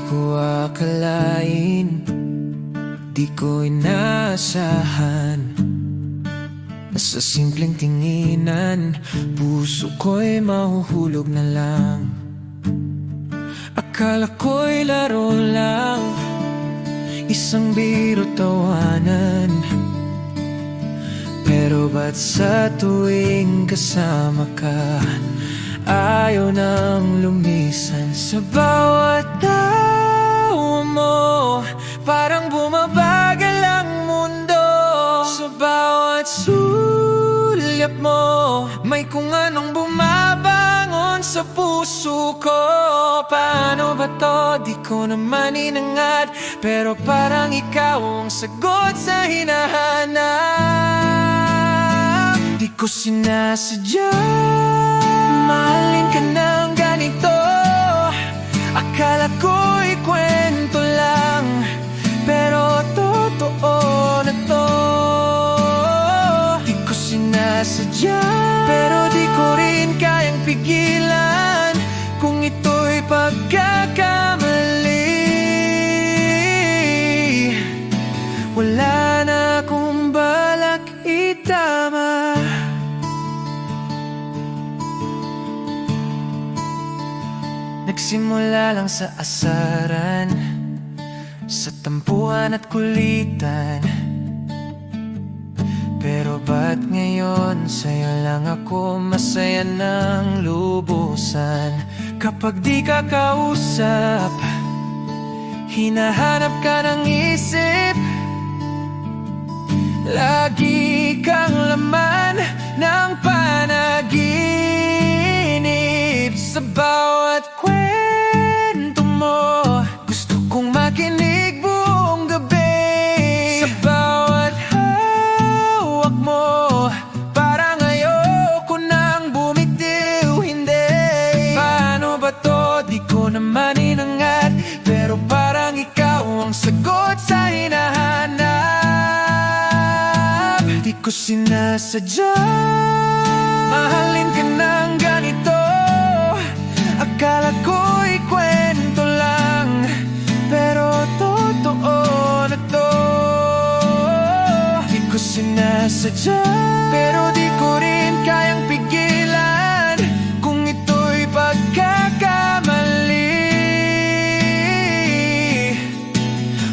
ko akalain, di ko inaasahan na sa simpleng tinginan, puso ko'y mahuhulog na lang. Akala ko'y laro lang, isang biro tawanan. Pero ba't sa tuwing kasama ka, ayaw nang lumisan? Sa bawat tawa mo, parang bumabagal ang mundo. Sa bawat sulyap mo, may kung anong bumabangon sa puso ko. Paano ba to? Di ko naman inangad, pero parang ikaw ang sagot sa hinahanap. Di ko sinasadya, mahalin ka ng ganito. Akala ko'y kwento lang, pero totoo na to. Di ko sinasadya, pero di ko rin kayang pigilan kung ito'y pagkakamali. Wala na akong balak itama. Nagsimula lang sa asaran, sa tampuhan at kulitan. Pero ba't ngayon sa'yo lang ako masaya ng lubusan? Kapag di ka kausap, hinahanap ka ng isip. Lagi kang laman ng panaginip. Sa bawat kwento mo, gusto kong makinig buong gabi. Sa bawat hawak mo, parang ayoko nang bumitiw. Hindi, paano ba to? Di ko naman inangat, pero parang ikaw ang sagot sa hinahanap. Di ko sinasadya, mahalin ka ng ganito. Akala ko'y kwento lang, pero totoo na to. Di ko sinasadya, pero di ko rin kayang pigilan kung ito'y pagkakamali.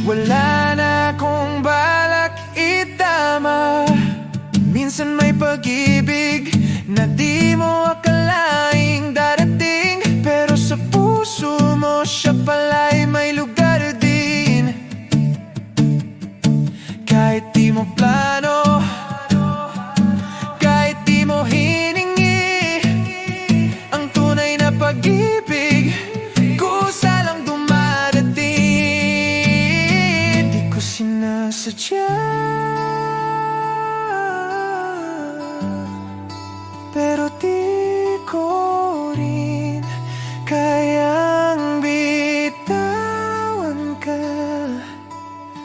Wala na akong balak itama. Minsan may pag-ibig na di mo akalaing darating, pero sa puso mo siya pala'y may lugar din. Kahit di mo plano, kahit di mo hiningi, ang tunay na pag-ibig kusa lang dumarating. Di ko sinasadya, pero di ko rin kayang bitawan ka.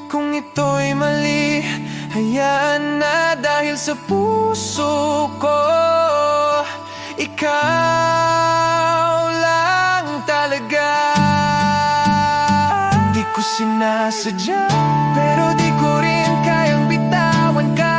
Kung ito'y mali, hayaan na, dahil sa puso ko ikaw lang talaga. Di ko sinasadya, pero di ko rin kayang bitawan ka.